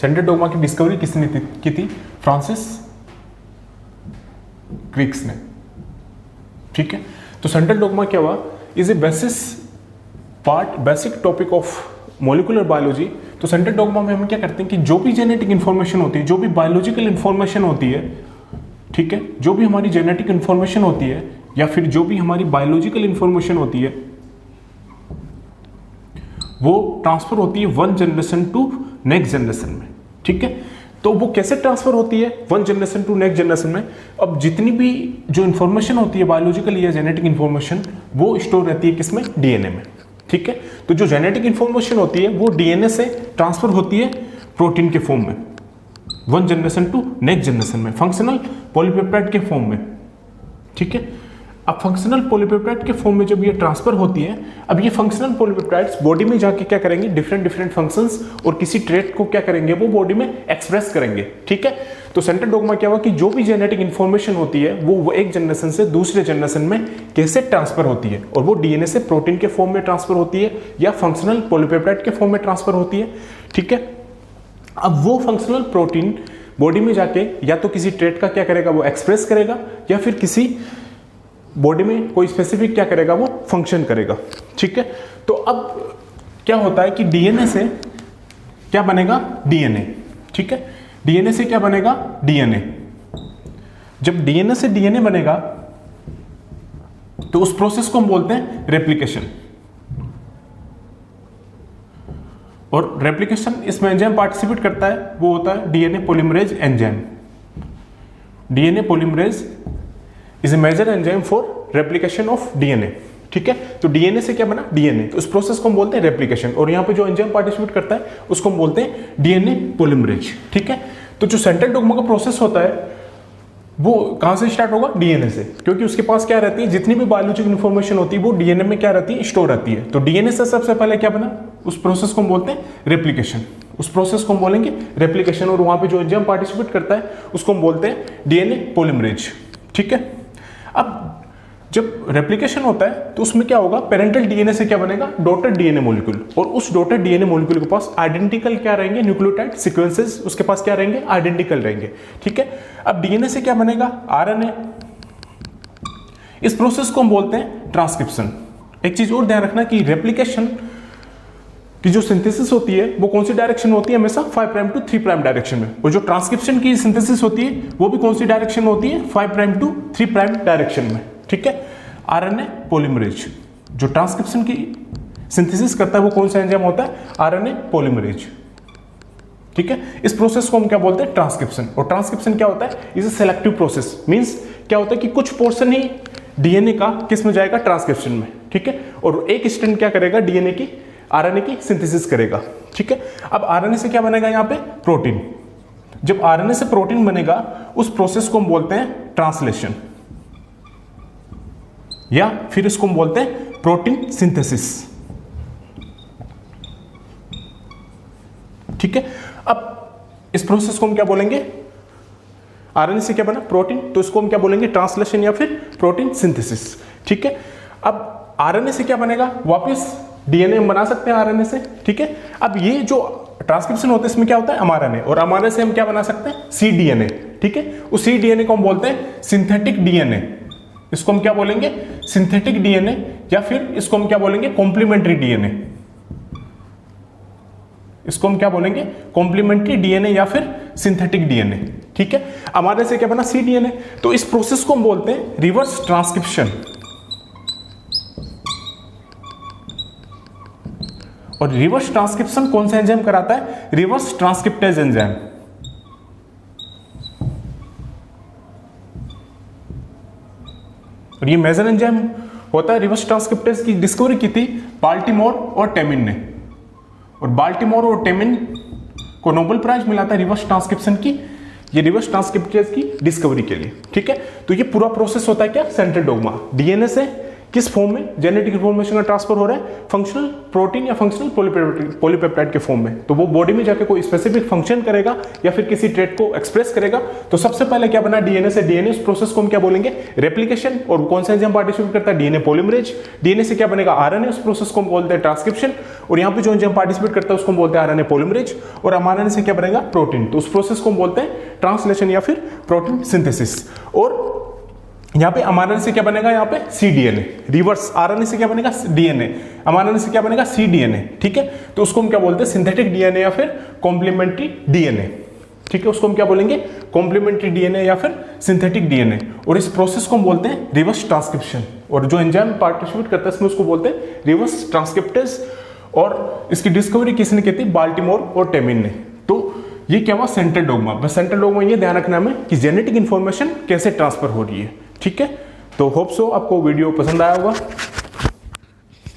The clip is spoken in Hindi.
सेंट्रल डोग्मा की डिस्कवरी किसने की थी? फ्रांसिस क्रिक्स ने। ठीक है, तो सेंट्रल डोग्मा क्या हुआ? Is a basic topic of molecular biology. तो सेंट्रल डोग्मा में हम क्या करते हैं कि जो भी जेनेटिक इंफॉर्मेशन होती है, जो भी बायोलॉजिकल इंफॉर्मेशन होती है, ठीक है, जो भी हमारी जेनेटिक इंफॉर्मेशन होती है या फिर जो भी हमारी बायोलॉजिकल इंफॉर्मेशन होती है, वो ट्रांसफर होती है one generation to next generation में। ठीक है, तो वो कैसे ट्रांसफर होती है one generation to next generation में? अब जितनी भी जो इन्फॉर्मेशन होती है बायोलॉजिकल या जेनेटिक इन्फॉर्मेशन, वो स्टोर रहती है किसमें? डीएनए में। ठीक है, तो जो जेनेटिक इन्फॉर्मेशन होती है वो डीएनए से ट्रांसफर होती है प्रोटीन के फॉर्म में, one generation to next generation में, फंक्शनल पॉलीपेप्टाइड के फॉर्म में। ठीक है, अब फंक्शनल पॉलीपेप्टाइड के फॉर्म में जब ये ट्रांसफर होती है, अब ये फंक्शनल पॉलीपेप्टाइड्स बॉडी में जाके क्या करेंगे? डिफरेंट फंक्शंस और किसी ट्रेट को क्या करेंगे? वो बॉडी में एक्सप्रेस करेंगे। ठीक है, तो सेंट्रल डोग्मा क्या हुआ कि जो भी जेनेटिक इंफॉर्मेशन होती है वो एक जनरेशन से दूसरे जनरेशन में कैसे ट्रांसफर होती है, और वो डीएनए से प्रोटीन के फॉर्म में ट्रांसफर होती है या फंक्शनल पॉलीपेप्टाइड के फॉर्म में ट्रांसफर होती है। ठीक है, अब वो फंक्शनल प्रोटीन बॉडी में जाके या तो किसी ट्रेट का क्या करेगा? वो एक्सप्रेस करेगा, या फिर किसी बॉडी में कोई स्पेसिफिक क्या करेगा? वो फंक्शन करेगा। ठीक है, तो अब क्या होता है कि डीएनए से क्या बनेगा? डीएनए। ठीक है, डीएनए से क्या बनेगा? डीएनए। जब डीएनए से डीएनए बनेगा तो उस प्रोसेस को हम बोलते हैं रेप्लिकेशन। और रेप्लिकेशन इसमें एंजाइम पार्टिसिपेट करता है, वो होता है DNA polymerase enzyme. DNA polymerase is a major enzyme for replication of DNA. ठीक है, तो डीएनए से क्या बना? डीएनए। तो उस प्रोसेस को हम बोलते हैं रेप्लिकेशन, और यहाँ पे जो एंजाइम पार्टिसिपेट करता है उसको हम बोलते हैं डीएनए पॉलीमरेज। ठीक है, तो जो सेंट्रल डोग्मा का प्रोसेस होता है वो कहां से स्टार्ट होगा? डीएनए से, क्योंकि उसके पास क्या रहती है? जितनी भी बायोलॉजिकल इंफॉर्मेशन होती है वो डीएनए में क्या रहती है? स्टोर रहती है। तो डीएनए से सबसे पहले क्या बना? उस प्रोसेस को हम बोलते हैं रेप्लिकेशन। उस प्रोसेस को हम बोलेंगे रेप्लिकेशन, और वहां पे जो एंजाइम पार्टिसिपेट करता है उसको हम बोलते हैं डीएनए पॉलीमरेज। ठीक है, अब जब रेप्लिकेशन होता है तो उसमें क्या होगा? पेरेंटल डीएनए से क्या बनेगा? डॉटेड डीएनए मॉलिक्यूल, और उस डॉटेड डीएनए मॉलिक्यूल के पास आइडेंटिकल क्या रहेंगे? न्यूक्लियोटाइड सीक्वेंसेस उसके पास क्या रहेंगे? आइडेंटिकल रहेंगे। ठीक है, अब डीएनए से क्या बनेगा? आरएनए। इस प्रोसेस को हम बोलते हैं ट्रांसक्रिप्शन। एक चीज और ध्यान रखना कि रेप्लिकेशन की जो सिंथेसिस होती है वो कौन सी डायरेक्शन होती है? हमेशा 5 प्राइम टू 3 प्राइम डायरेक्शन में। और जो ट्रांसक्रिप्शन की सिंथेसिस होती है वो भी कौन सी डायरेक्शन होती है? 5 प्राइम टू 3 प्राइम डायरेक्शन में। ठीक है, आरएनए पॉलीमरेज जो ट्रांसक्रिप्शन की सिंथेसिस करता है वो कौन सा एंजाइम होता है? RNA polymerase. ठीक है, इस प्रोसेस को हम क्या बोलते हैं? ट्रांसक्रिप्शन। और ट्रांसक्रिप्शन क्या होता है? Is a selective process. Means क्या होता है कि कुछ पोर्शन ही डीएनए का किस में जाएगा? ट्रांसक्रिप्शन में। ठीक है, और एक स्ट्रैंड क्या करेगा? डीएनए की आरएनए की सिंथेसिस करेगा। ठीक है, अब आरएनए से क्या बनेगा? यहाँ पे प्रोटीन। जब आरएनए से प्रोटीन बनेगा उस प्रोसेस को हम बोलते हैं ट्रांसलेशन, या फिर इसको हम बोलते हैं प्रोटीन सिंथेसिस। ठीक है, अब इस प्रोसेस को हम क्या बोलेंगे? आरएनए से क्या बना? प्रोटीन, तो इसको हम क्या बोलेंगे? ट्रांसलेशन या फिर प्रोटीन सिंथेसिस। ठीक है, अब आरएनए से क्या बनेगा? वापस डीएनए हम बना सकते हैं आरएनए से। ठीक है, अब ये जो ट्रांसक्रिप्शन होता है इसमें क्या होता है? एमआरएनए, और एमआरएनए से हम क्या बना सकते हैं? सीडीएनए। ठीक है, उस सीडीएनए को हम बोलते हैं सिंथेटिक डीएनए। इसको हम क्या बोलेंगे? सिंथेटिक डीएनए, या फिर इसको हम क्या बोलेंगे? Complementary DNA. इसको हम क्या बोलेंगे? कॉम्प्लीमेंट्री डीएनए या फिर सिंथेटिक डीएनए। ठीक है, हमारे से क्या बना? सीडीएनए। तो इस प्रोसेस को हम बोलते हैं रिवर्स ट्रांसक्रिप्शन। और रिवर्स ट्रांसक्रिप्शन कौन सा एंजाइम कराता है? Reverse transcriptase enzyme. और ये मेजर एंजाइम होता है। रिवर्स ट्रांसक्रिप्टेज की डिस्कवरी की थी बाल्टीमोर और टेमिन ने, और बाल्टीमोर और टेमिन को नोबेल प्राइज मिला था रिवर्स ट्रांसक्रिप्शन की, ये रिवर्स ट्रांसक्रिप्टेज की डिस्कवरी के लिए। ठीक है, तो ये पूरा प्रोसेस होता है क्या? Central dogma. डीएनए से किस फॉर्म में जेनेटिक इन्फॉर्मेशन का ट्रांसफर हो रहा है, फंक्शनल प्रोटीन या फंक्शनल पॉलीपेप्टाइड के फॉर्म में। तो वो बॉडी में जाके कोई स्पेसिफिक फंक्शन करेगा या फिर किसी ट्रेट को एक्सप्रेस करेगा। तो सबसे पहले क्या बना डीएनए से, डीएनए उस प्रोसेस को हम क्या बोलेंगे, रेप्लिकेशन। और कौन सा एंजाइम पार्टिसिपेट करता है, डीएनए पॉलीमरेज। डीएनए से क्या बनेगा, आरएनए, उस प्रोसेस को हम बोलते हैं ट्रांसक्रिप्शन। और यहाँ पे जो एंजाइम पार्टिसिपेट करता है उसको हम बोलते हैं आरएनए पॉलीमरेज। और एमआरएनए से क्या बनेगा, प्रोटीन। तो उस प्रोसेस को हम बोलते हैं ट्रांसलेशन या फिर प्रोटीन सिंथेसिस। और यहाँ पे एमआरएनए से क्या बनेगा, यहाँ पे सीडीएनए। रिवर्स आरएनए से क्या बनेगा, डीएनए। एमआरएनए से क्या बनेगा, सीडीएनए। ठीक है, तो उसको हम क्या बोलते हैं, सिंथेटिक डीएनए या फिर कॉम्प्लीमेंट्री डीएनए। ठीक है, उसको हम क्या बोलेंगे, कॉम्प्लीमेंट्री डीएनए या फिर सिंथेटिक डीएनए। और इस प्रोसेस को हम बोलते हैं रिवर्स ट्रांसक्रिप्शन। और जो एंजाइम पार्टिसिपेट करता है इसमें उसको बोलते हैं रिवर्स ट्रांसक्रिप्टेज। और इसकी डिस्कवरी किसने की थी, बाल्टीमोर और टेमिन ने। तो ये क्या हुआ, सेंट्रल डोग्मा। बस सेंट्रल डोग्मा ये ध्यान रखना है कि जेनेटिक इंफॉर्मेशन कैसे ट्रांसफर हो रही है। ठीक है, तो होप सो आपको वीडियो पसंद आया होगा।